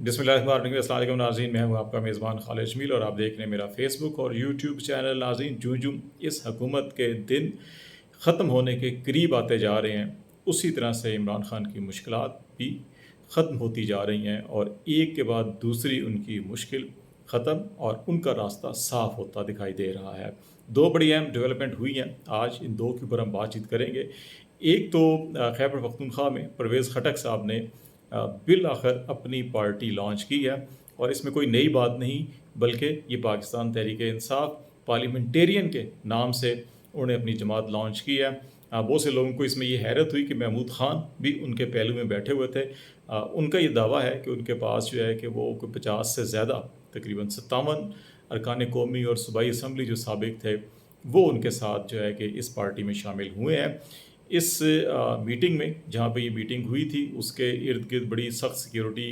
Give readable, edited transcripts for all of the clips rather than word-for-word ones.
बिस्मिल्लाहिर्रहमानिर्रहीम। अस्सलाम वालेकुम नाज़रीन, मैं हूँ आपका मेज़बान खालिद जमील और आप देख रहे हैं मेरा फ़ेसबुक और यूट्यूब चैनल। नाज़रीन, जूं-जूं इस हुकूमत के दिन ख़त्म होने के करीब आते जा रहे हैं, उसी तरह से इमरान खान की मुश्किलात भी ख़त्म होती जा रही हैं और एक के बाद दूसरी उनकी मुश्किल ख़त्म और उनका रास्ता साफ़ होता दिखाई दे रहा है। दो बड़ी अहम डेवलपमेंट हुई हैं, आज इन दो के ऊपर हम बातचीत करेंगे। एक तो खैबर पख्तूनख्वा में परवेज़ खटक साहब ने बिल आखिर अपनी पार्टी लॉन्च की है और इसमें कोई नई बात नहीं, बल्कि ये पाकिस्तान तहरीक इंसाफ पार्लियामेंटेरियन के नाम से उन्होंने अपनी जमात लॉन्च की है। बहुत से लोगों को इसमें ये हैरत हुई कि महमूद खान भी उनके पहलू में बैठे हुए थे। उनका ये दावा है कि उनके पास जो है कि वो कोई 50 से ज़्यादा तकरीबन 57 अरकान कौमी और सूबाई असम्बली जो साबिक थे, वो उनके साथ जो है कि इस पार्टी में शामिल हुए हैं। इस मीटिंग में, जहाँ पे ये मीटिंग हुई थी, उसके इर्द-गिर्द बड़ी सख्त सिक्योरिटी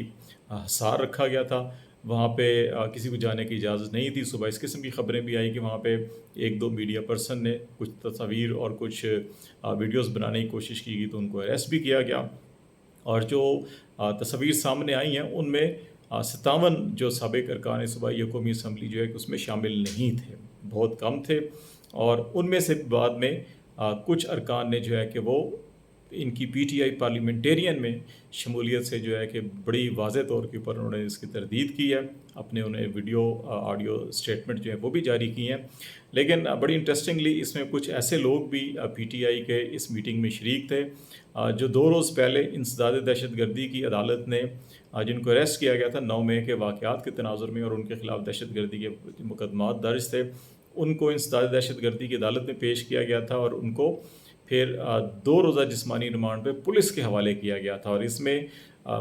हिसार रखा गया था। वहाँ पे किसी को जाने की इजाज़त नहीं थी। सुबह इस किस्म की खबरें भी आई कि वहाँ पे 1-2 मीडिया पर्सन ने कुछ तस्वीर और कुछ वीडियोज़ बनाने की कोशिश की गई, तो उनको अरेस्ट भी किया गया। और जो तस्वीर सामने आई हैं, उनमें 57 जो साबिक अरकान सूबाई कौमी असम्बली जो है कि उसमें शामिल नहीं थे, बहुत कम थे। और उनमें से बाद में कुछ अरकान ने जो है कि वो इनकी पीटीआई पार्लियामेंटेरियन में शमूलियत से जो है कि बड़ी वाज़ेह तौर के ऊपर उन्होंने इसकी तरदीद की है। अपने उन्हें वीडियो ऑडियो स्टेटमेंट जो है वो भी जारी किए हैं। लेकिन बड़ी इंटरेस्टिंगली इसमें कुछ ऐसे लोग भी पीटीआई के इस मीटिंग में शरीक थे, जो 2 रोज़ पहले इंसदाद दहशतगर्दी की अदालत ने जिनको अरेस्ट किया गया था 9 मई के वाक़यात के तनाज़ुर में और उनके ख़िलाफ़ दहशतगर्दी के मुकदमात दर्ज थे, उनको इंसदाद दहशतगर्दी की अदालत में पेश किया गया था और उनको फिर 2 रोज़ा जिस्मानी रिमांड पे पुलिस के हवाले किया गया था। और इसमें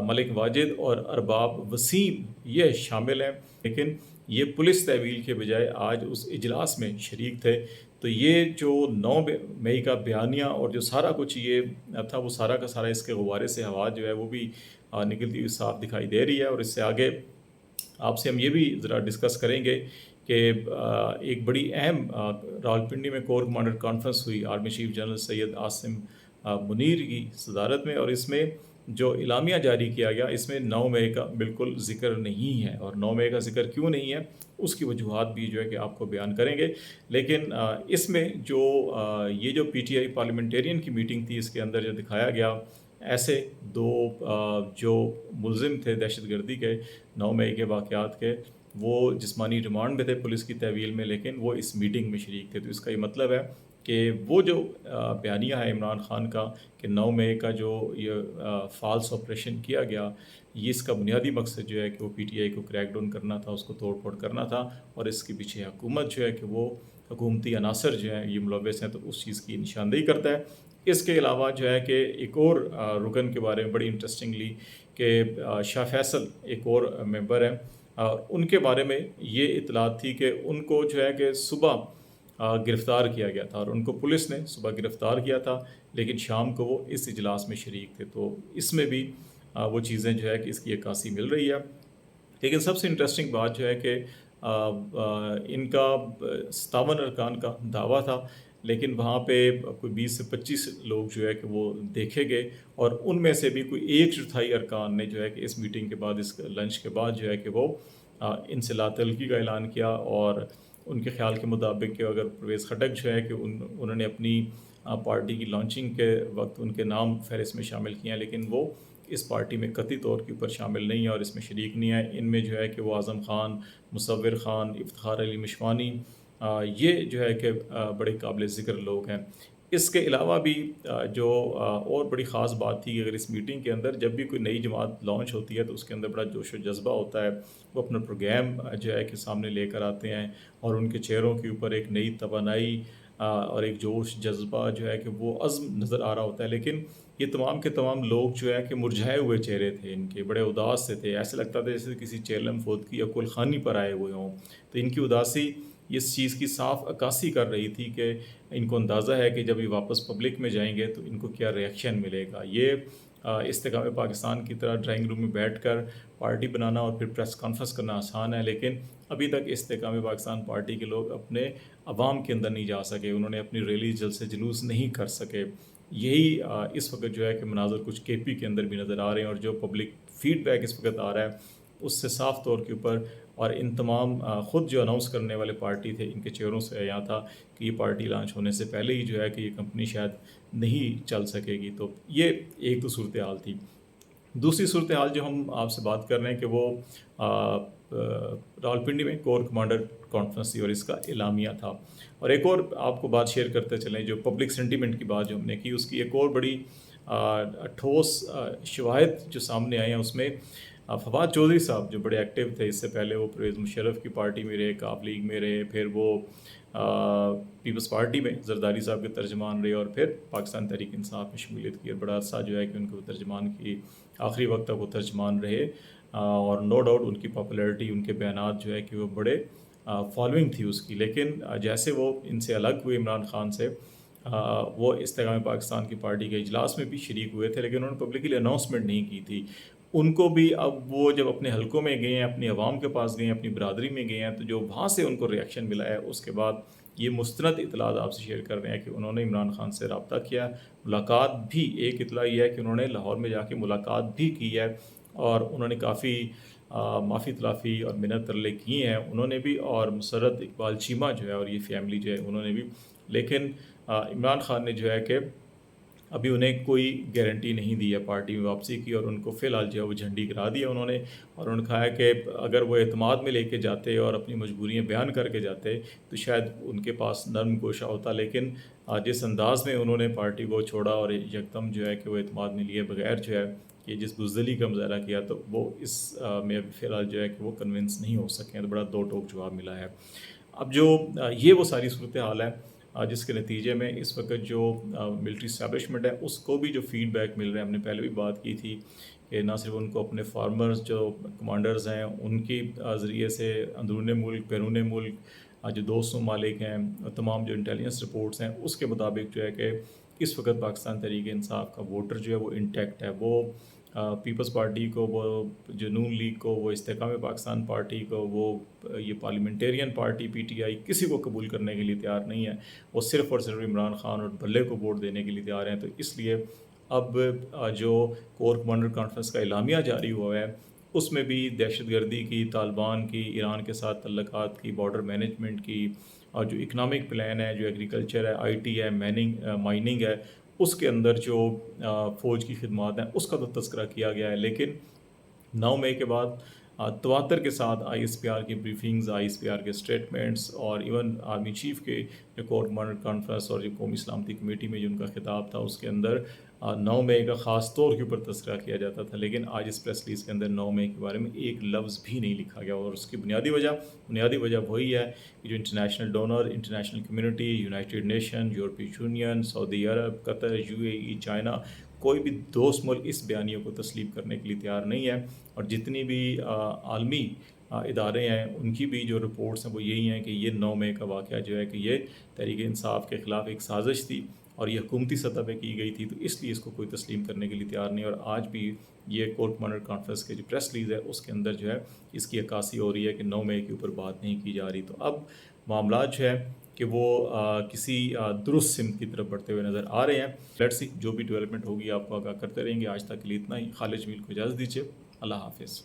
मलिक वाजिद और अरबाब वसीम ये शामिल हैं। लेकिन ये पुलिस तहवील के बजाय आज उस इजलास में शरीक थे। तो ये जो 9 मई का बयानिया और जो सारा कुछ ये था, वो सारा का सारा इसके गुब्बारे से हवा जो है वो भी निकलती हुई साफ दिखाई दे रही है। और इससे आगे आपसे हम ये भी ज़रा डिस्कस करेंगे कि एक बड़ी अहम रावलपिंडी में कोर कमांडर कॉन्फ्रेंस हुई army chief general Syed Asim Munir की सदारत में, और इसमें जो इलामिया जारी किया गया, इसमें 9 मई का बिल्कुल ज़िक्र नहीं है। और 9 मई का ज़िक्र क्यों नहीं है, उसकी वजूहात भी जो है कि आपको बयान करेंगे। लेकिन इसमें जो ये जो पीटीआई पार्लियामेंटेरियन की मीटिंग थी, इसके अंदर जो दिखाया गया, ऐसे 2 जो मुलज़िम थे दहशतगर्दी के 9 मई के वाक़यात के, वो जिस्मानी रिमांड में थे पुलिस की तहवील में, लेकिन वो इस मीटिंग में शरीक थे। तो इसका ये मतलब है कि वो जो बयानिया है इमरान खान का कि 9 मई का जो ये फ़ाल्स ऑपरेशन किया गया, ये इसका बुनियादी मकसद जो है कि वो पीटीआई को क्रैक डाउन करना था, उसको तोड़-फोड़ करना था। और इसके पीछे हुकूमत जो है कि वो हुकूमती अनासर जो हैं ये मुलव्वस हैं, तो उस चीज़ की निशानदेही करता है। इसके अलावा जो है कि एक और रुकन के बारे में बड़ी इंटरेस्टिंगली कि शाह फैसल एक और मेंबर हैं, उनके बारे में ये इत्तलात थी कि उनको जो है कि सुबह गिरफ़्तार किया गया था और उनको पुलिस ने सुबह गिरफ़्तार किया था, लेकिन शाम को वो इस इजलास में शरीक थे। तो इसमें भी वो चीज़ें जो है कि इसकी अक्कासी मिल रही है। लेकिन सबसे इंटरेस्टिंग बात जो है कि इनका 57 अरकान का दावा था, लेकिन वहाँ पे कोई 20 से 25 लोग जो है कि वो देखे गए और उनमें से भी कोई 1/4 अरकान ने जो है कि इस मीटिंग के बाद, इस लंच के बाद जो है कि वो इनसे लातल्गी का ऐलान किया। और उनके ख़्याल के मुताबिक कि अगर परवेज़ खटक जो है कि उन्होंने अपनी पार्टी की लॉन्चिंग के वक्त उनके नाम फ़हरिस्त में शामिल किए हैं, लेकिन वो इस पार्टी में कतई तौर के ऊपर शामिल नहीं है और इसमें शरीक नहीं है। इनमें जो है कि वो आज़म ख़ान, मुसव्विर ख़ान, इफ्तिख़ार अली मिशवानी, ये जो है कि बड़े काबिल ज़िक्र लोग हैं। इसके अलावा भी जो और बड़ी ख़ास बात थी कि अगर इस मीटिंग के अंदर जब भी कोई नई जमात लॉन्च होती है, तो उसके अंदर बड़ा जोश व जज़्बा होता है। वो अपना प्रोग्राम जो है कि सामने लेकर आते हैं और उनके चेहरों के ऊपर एक नई तवानाई और एक जोश जज़्बा जो है कि वो अज़्म नज़र आ रहा होता है। लेकिन ये तमाम के तमाम लोग जो है कि मुरझाए हुए चेहरे थे इनके, बड़े उदास से थे। ऐसे लगता था जैसे किसी चेलम फोद की या कुलखानी पर आए हुए हों। तो इनकी उदासी इस चीज़ की साफ़ अक्कासी कर रही थी कि इनको अंदाज़ा है कि जब ये वापस पब्लिक में जाएँगे तो इनको क्या रिएक्शन मिलेगा। ये इस्तेकाम पाकिस्तान की तरह ड्राइंग रूम में बैठकर पार्टी बनाना और फिर प्रेस कॉन्फ्रेंस करना आसान है, लेकिन अभी तक इस्तेकाम पाकिस्तान पार्टी के लोग अपने अवाम के अंदर नहीं जा सके, उन्होंने अपनी रैली जलसे जुलूस नहीं कर सके। यही इस वक्त जो है कि मनाज़र कुछ केपी के अंदर भी नज़र आ रहे हैं और जो पब्लिक फ़ीडबैक इस वक्त आ रहा है, اس سے صاف طور کے اوپر اور ان تمام خود جو اناؤنس کرنے والے پارٹی تھے ان کے چہروں سے یہاں تھا کہ یہ پارٹی لانچ ہونے سے پہلے ہی جو ہے کہ یہ کمپنی شاید نہیں چل سکے گی. تو یہ ایک تو صورتحال تھی. دوسری صورتحال جو ہم آپ سے بات کر رہے ہیں کہ وہ راولپنڈی میں کور کمانڈر کانفرنس تھی اور اس کا اعلامیہ تھا. اور ایک اور آپ کو بات شیئر کرتے چلیں جو پبلک سینٹیمنٹ کی بات جو ہم نے کی اس کی ایک اور بڑی ٹھوس شواہد جو سامنے آئے ہیں اس میں فواد چودھری صاحب جو بڑے ایکٹیو تھے. اس سے پہلے وہ پرویز مشرف کی پارٹی میں رہے, کاف لیگ میں رہے, پھر وہ پیپلز پارٹی میں زرداری صاحب کے ترجمان رہے اور پھر پاکستان تحریک انصاف میں شمولیت کی اور بڑا عرصہ جو ہے کہ ان کو ترجمان کی آخری وقت تک وہ ترجمان رہے. اور نو ڈاؤٹ ان کی پاپولیرٹی, ان کے بیانات جو ہے کہ وہ بڑے فالوئنگ تھی اس کی. لیکن جیسے وہ ان سے الگ ہوئے عمران خان سے, وہ استحکام پاکستان کی پارٹی کے اجلاس میں بھی شریک ہوئے تھے لیکن انہوں نے پبلکلی اناؤنسمنٹ نہیں کی تھی. ان کو بھی اب وہ جب اپنے حلقوں میں گئے ہیں, اپنی عوام کے پاس گئے ہیں, اپنی برادری میں گئے ہیں, تو جو وہاں سے ان کو ریئیکشن ملا ہے اس کے بعد یہ مستند اطلاعات آپ سے شیئر کر رہے ہیں کہ انہوں نے عمران خان سے رابطہ کیا, ملاقات بھی. ایک اطلاع یہ ہے کہ انہوں نے لاہور میں جا کے ملاقات بھی کی ہے اور انہوں نے کافی معافی تلافی اور منت ترلے کیے ہیں انہوں نے بھی, اور مسرت اقبال چیمہ جو ہے اور یہ فیملی جو ہے انہوں نے بھی. لیکن عمران خان نے جو ہے کہ ابھی انہیں کوئی گارنٹی نہیں دی ہے پارٹی میں واپسی کی, اور ان کو فی الحال جو ہے وہ جھنڈی کرا دیا انہوں نے. اور انہوں نے کہا ہے کہ اگر وہ اعتماد میں لے کے جاتے اور اپنی مجبوریاں بیان کر کے جاتے تو شاید ان کے پاس نرم گوشہ ہوتا, لیکن جس انداز میں انہوں نے پارٹی کو چھوڑا اور یکدم جو ہے کہ وہ اعتماد میں لیے بغیر جو ہے کہ جس بزدلی کا مظاہرہ کیا, تو وہ اس میں فی الحال جو ہے کہ وہ کنونس نہیں ہو سکے ہیں. تو بڑا دو ٹوک جواب ملا ہے. اب جو یہ وہ ساری صورتحال ہے جس کے نتیجے میں اس وقت جو ملٹری اسٹیبلشمنٹ ہے اس کو بھی جو فیڈ بیک مل رہا ہے, ہم نے پہلے بھی بات کی تھی کہ نہ صرف ان کو اپنے فارمرز جو کمانڈرز ہیں ان کی ذریعے سے اندرون ملک بیرون ملک جو دوست ممالک ہیں, تمام جو انٹیلیجنس رپورٹس ہیں اس کے مطابق جو ہے کہ اس وقت پاکستان تحریک انصاف کا ووٹر جو ہے وہ انٹیکٹ ہے. وہ پیپلز پارٹی کو, وہ جو نون لیگ کو, وہ استحکام پاکستان پارٹی کو, وہ یہ parliamentarian party P T I کسی کو قبول کرنے کے لیے تیار نہیں ہے. وہ صرف اور صرف عمران خان اور بھلے کو ووٹ دینے کے لیے تیار ہیں. تو اس لیے اب جو کور کمانڈر کانفرنس کا اعلامیہ جاری ہوا ہے اس میں بھی دہشت گردی کی, طالبان کی, ایران کے ساتھ تعلقات کی, بارڈر مینجمنٹ کی, اور جو اکنامک پلان ہے, جو ایگریکلچر ہے, آئی ٹی ہے, مائننگ ہے, اس کے اندر جو فوج کی خدمات ہیں اس کا تو تذکرہ کیا گیا ہے. لیکن 9 مئی کے بعد تواتر کے ساتھ آئی ایس پی آر کی briefings, I S P R کے اسٹیٹمنٹس, اور ایون آرمی چیف کے جو کور کمانڈر کانفرنس اور جو قومی سلامتی کمیٹی میں جو ان کا خطاب تھا اس کے اندر 9 مئی کا خاص طور کے اوپر تذکرہ کیا جاتا تھا. لیکن آج اس پریس ریلیز کے اندر 9 مئی کے بارے میں ایک لفظ بھی نہیں لکھا گیا, اور اس کی بنیادی وجہ وہی ہے کہ جو international donor, international community, united nation, یورپی union, Saudi Arab, Qatar, U A E, China, کوئی بھی دوست ملک اس بیانیوں کو تسلیم کرنے کے لیے تیار نہیں ہے. اور جتنی بھی عالمی ادارے ہیں ان کی بھی جو رپورٹس ہیں وہ یہی ہیں کہ یہ 9 مئی کا واقعہ جو ہے کہ یہ تحریک انصاف کے خلاف ایک سازش تھی اور یہ حکومتی سطح پہ کی گئی تھی, تو اس لیے اس کو کوئی تسلیم کرنے کے لیے تیار نہیں. اور آج بھی یہ کور کمانڈر کانفرنس کے جو پریس ریلیز ہے اس کے اندر جو ہے اس کی عکاسی ہو رہی ہے کہ 9 مئی کے اوپر بات نہیں کی جا رہی. تو اب معاملات جو ہے کہ وہ کسی درست سمت کی طرف بڑھتے ہوئے نظر آ رہے ہیں. لیٹس سی جو بھی ڈیولپمنٹ ہوگی آپ کو آگاہ کرتے رہیں گے. آج تک کے لیے اتنا ہی. خالد جمیل کو اجازت دیجیے. اللہ حافظ.